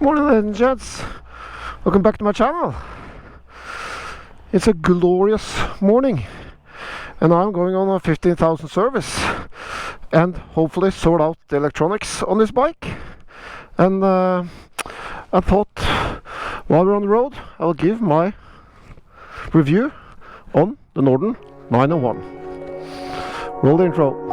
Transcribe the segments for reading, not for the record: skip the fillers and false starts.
Morning, ladies and gents. Welcome back to my channel. It's a glorious morning and I'm going on a 15,000 service and hopefully sort out the electronics on this bike. And I thought while we're on the road I'll give my review on the Norden 901. Roll the intro.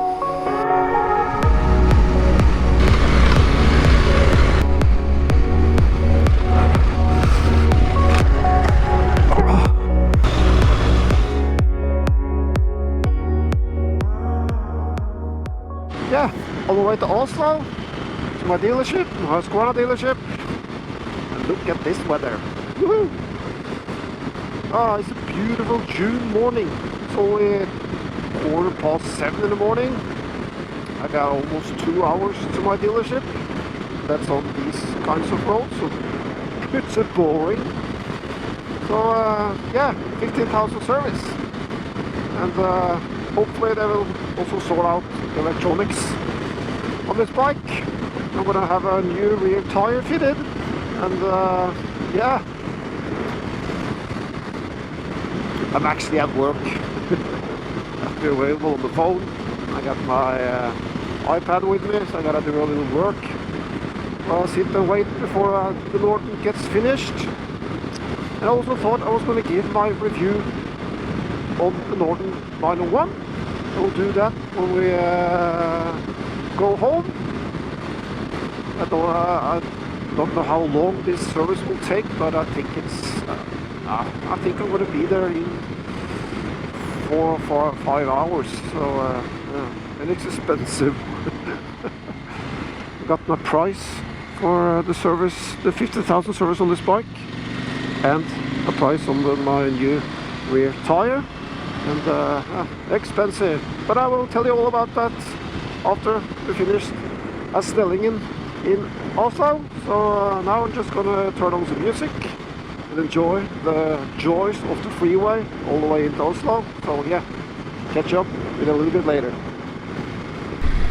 Yeah, on the way to Oslo, to my dealership, my Husqvarna dealership, and look at this weather. Woohoo! Ah, it's a beautiful June morning. It's only 7:15 in the morning. I got almost 2 hours to my dealership. That's on these kinds of roads, so it's a boring. So yeah, 15,000 service, and hopefully they will also sort out the electronics on this bike. I'm gonna have a new rear tire fitted, and yeah, I'm actually at work. I'll be available on the phone. I got my iPad with me, so I gotta do a little work. I'll sit and wait before the Norden gets finished. And I also thought I was gonna give my review on the Norden 901. We'll do that when we go home. I don't know how long this service will take, but I think I think I'm going to be there in 4 or 5 hours. So yeah, and it's expensive. I got my price for the service, the 15,000 service on this bike, and a price on my new rear tire. And expensive, but I will tell you all about that after we finished at Stellingen in Oslo. So now I'm just gonna turn on some music and enjoy the joys of the freeway all the way into Oslo. So yeah, catch up with a little bit later.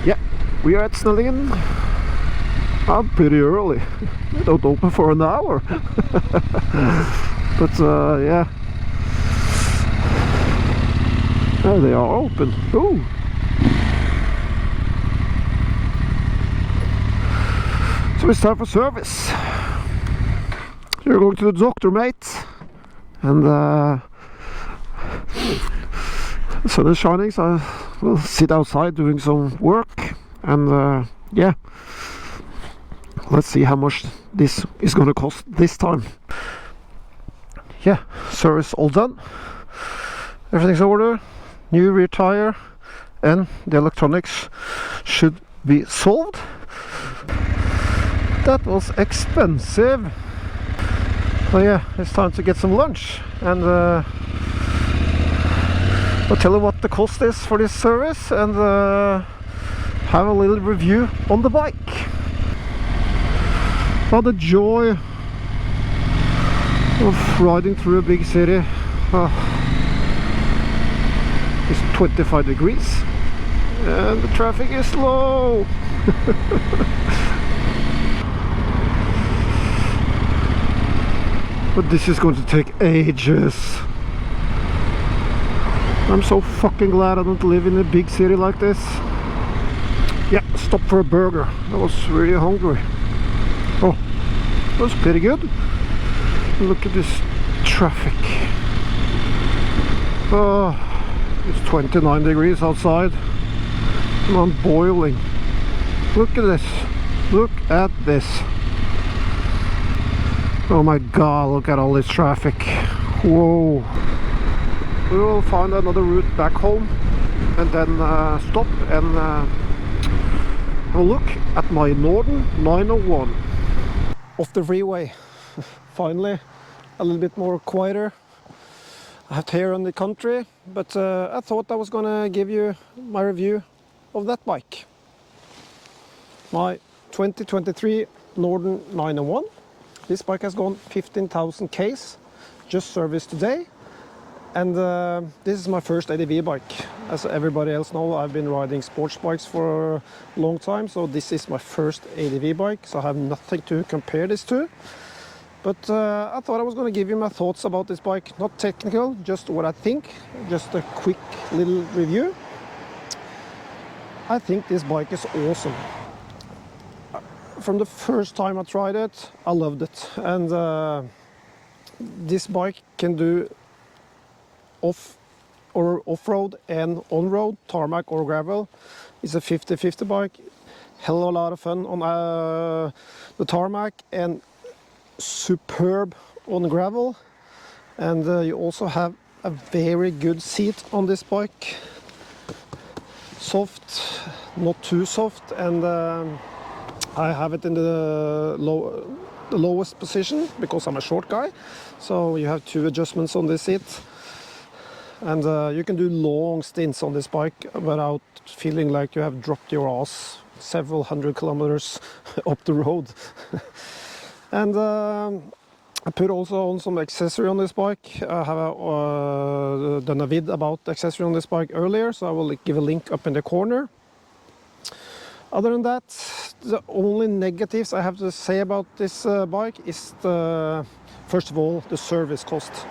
Yeah, we are at Stellingen. I'm pretty early. They don't open for an hour. But yeah. Oh, they are open. Ooh. So it's time for service. You're going to the doctor, mate. And the sun is shining, so we'll sit outside doing some work. And yeah, let's see how much this is going to cost this time. Yeah, service all done. Everything's in order. New rear tire and the electronics should be solved. That was expensive. So yeah, it's time to get some lunch, and I'll tell you what the cost is for this service, and have a little review on the bike. Now the joy of riding through a big city. It's 25 degrees and the traffic is slow. But this is going to take ages. I'm so fucking glad I don't live in a big city like this. Yeah, stop for a burger. I was really hungry. Oh, that was pretty good. Look at this traffic. Oh, it's 29 degrees outside and I'm boiling. Look at this. Look at this. Oh my god, look at all this traffic. Whoa. We will find another route back home and then stop and have a look at my Norden 901. Off the freeway. Finally, a little bit more quieter. I have here in the country, but I thought I was gonna give you my review of that bike. My 2023 Norden 901. This bike has gone 15,000 Ks, just serviced today, And this is my first ADV bike. As everybody else knows, I've been riding sports bikes for a long time, so this is my first ADV bike, so I have nothing to compare this to. But I thought I was going to give you my thoughts about this bike. Not technical, just what I think, just a quick little review. I think this bike is awesome. From the first time I tried it, I loved it. And this bike can do off-road and on-road, tarmac or gravel. It's a 50-50 bike. Hell of a lot of fun on the tarmac and superb on gravel. And you also have a very good seat on this bike. Soft, not too soft, and I have it in the lowest position because I'm a short guy. So you have 2 adjustments on this seat. And you can do long stints on this bike without feeling like you have dropped your ass several hundred kilometers up the road. And I put also on some accessory on this bike. I have done a vid about the accessory on this bike earlier, so I will give a link up in the corner. Other than that, the only negatives I have to say about this bike is first of all, the service cost.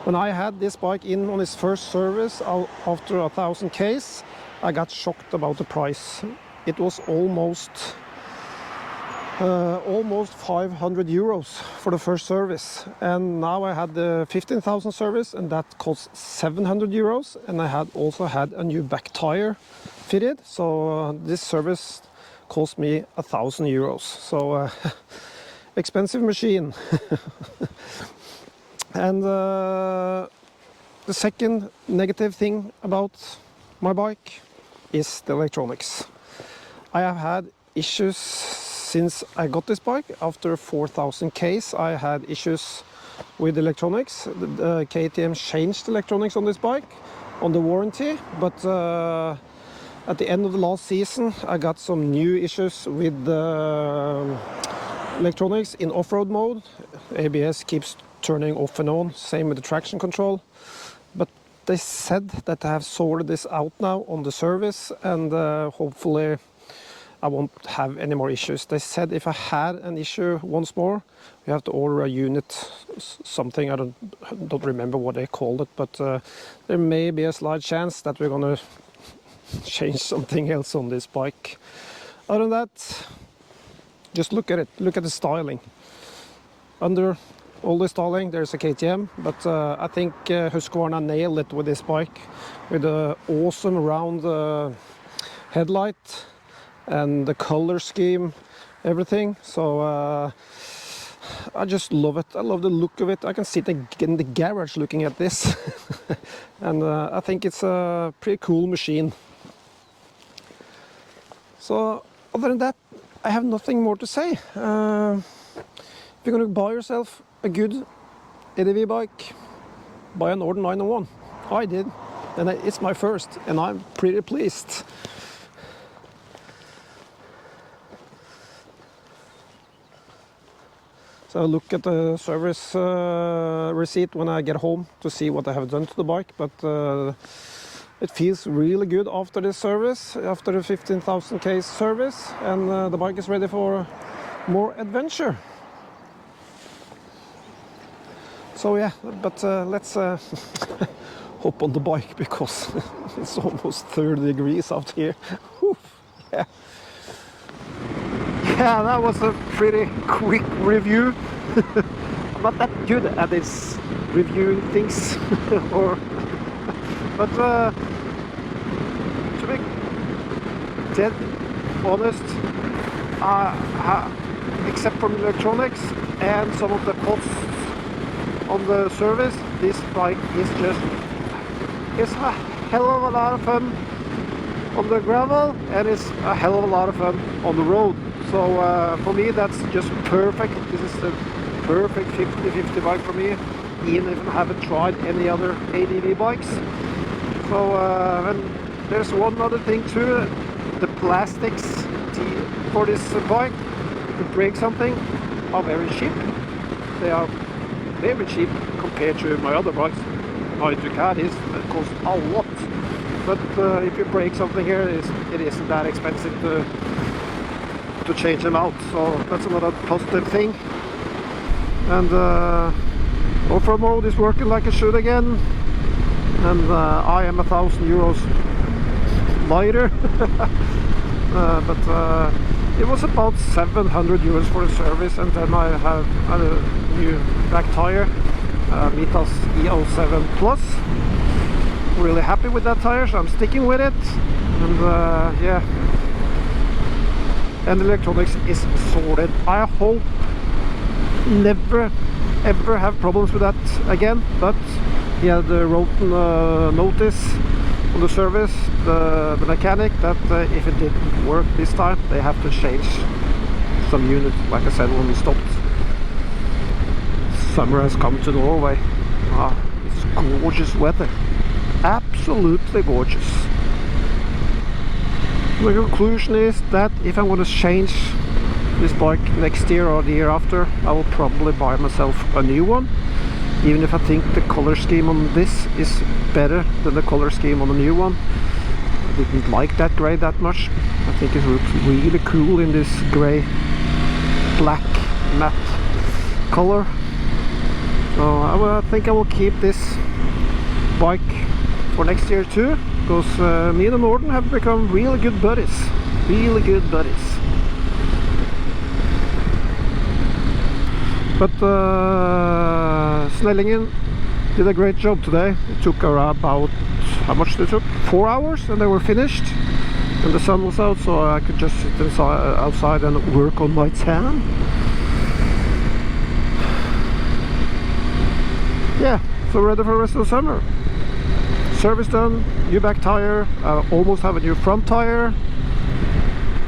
When I had this bike in on its first service after 1,000 Ks, I got shocked about the price. It was almost 500 euros for the first service, and now I had the 15,000 service, and that cost 700 euros, and I had also had a new back tire fitted, so this service cost me 1,000 euros. So expensive machine. And the second negative thing about my bike is the electronics. I have had issues since I got this bike. After 4,000 Ks, I had issues with electronics. The KTM changed electronics on this bike on the warranty, but at the end of the last season, I got some new issues with the electronics in off-road mode. ABS keeps turning off and on, same with the traction control. But they said that I have sorted this out now on the service, and hopefully I won't have any more issues. They said if I had an issue once more, we have to order a unit, something, I don't remember what they called it, but there may be a slight chance that we're gonna change something else on this bike. Other than that, just look at it, look at the styling. Under all the styling there's a KTM, but I think Husqvarna nailed it with this bike, with the awesome round headlight and the color scheme, everything. So I just love it. I love the look of it. I can sit in the garage looking at this. And I think it's a pretty cool machine. So other than that, I have nothing more to say. If you're going to buy yourself a good ADV bike, buy a Norden 901. I did, and it's my first, and I'm pretty pleased. So I'll look at the service receipt when I get home to see what I have done to the bike, but it feels really good after this service, after the 15,000 K service, and the bike is ready for more adventure. So yeah, but let's hop on the bike because it's almost 30 degrees out here. Whew, yeah. Yeah, that was a pretty quick review. I'm not that good at this reviewing things, but to be dead honest, except from electronics and some of the costs on the service, this bike is a hell of a lot of fun on the gravel, and it's a hell of a lot of fun on the road. So for me that's just perfect. This is the perfect 50-50 bike for me, even if I haven't tried any other ADV bikes. So and there's one other thing too, the plastics for this bike to break something are very cheap. They are very cheap compared to my other bikes. No, you can. It costs a lot. But if you break something here, it isn't that expensive to change them out. So that's another positive thing. And off-road mode is working like it should again. And I am 1,000 euros lighter. But it was about 700 euros for the service, and then I have a new back tire, Mitas E07 Plus. Really happy with that tire, so I'm sticking with it. And yeah, and the electronics is sorted. I hope never ever have problems with that again, but yeah, the rotten notice on the service, the mechanic, that if it didn't work this time, they have to change some unit, like I said when we stopped. Summer has come to Norway. It's gorgeous weather, absolutely gorgeous. My conclusion is that if I'm going to change this bike next year or the year after, I will probably buy myself a new one, even if I think the color scheme on this is better than the color scheme on the new one. I didn't like that grey that much. I think it looks really cool in this grey black matte color. So I think I will keep this bike for next year too, because me and the Norden have become really good buddies. Really good buddies. But Snellingen did a great job today. It took about, how much they took? 4 hours, and they were finished. And the sun was out, so I could just sit outside and work on my tan. Yeah, so ready for the rest of the summer. Service done, new back tire, almost have a new front tire.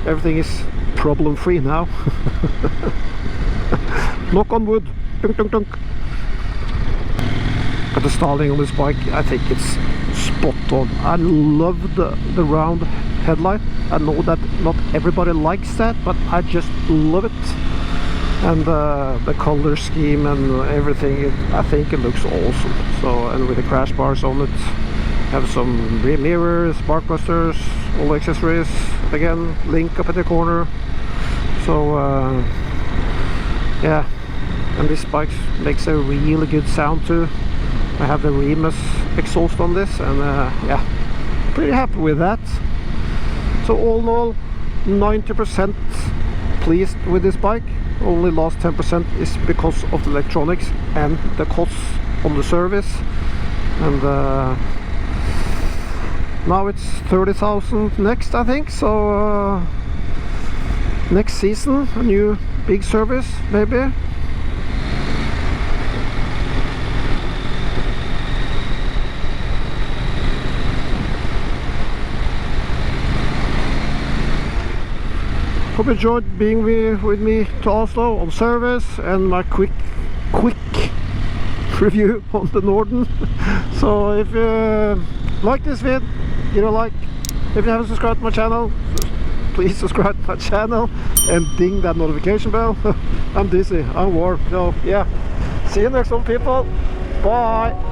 Everything is problem free now. Knock on wood. Dunk, dunk, dunk. But the styling on this bike, I think it's spot on. I love the round headlight. I know that not everybody likes that, but I just love it. And the color scheme and everything, I think it looks awesome. So, and with the crash bars on it, have some rear mirrors, spark busters, all the accessories. Again, link up at the corner. So yeah, and this bike makes a really good sound too. I have the Remus exhaust on this, and yeah, pretty happy with that. So all in all, 90% pleased with this bike. Only last 10% is because of the electronics and the costs on the service. And now it's 30,000 next, I think. So next season, a new big service maybe. Hope you enjoyed being with me to Oslo on service and my quick review on the Norden. So if you like this vid, give it a like. If you haven't subscribed to my channel, please subscribe to my channel and ding that notification bell. I'm dizzy, I'm warm, so yeah. See you next one, people. Bye.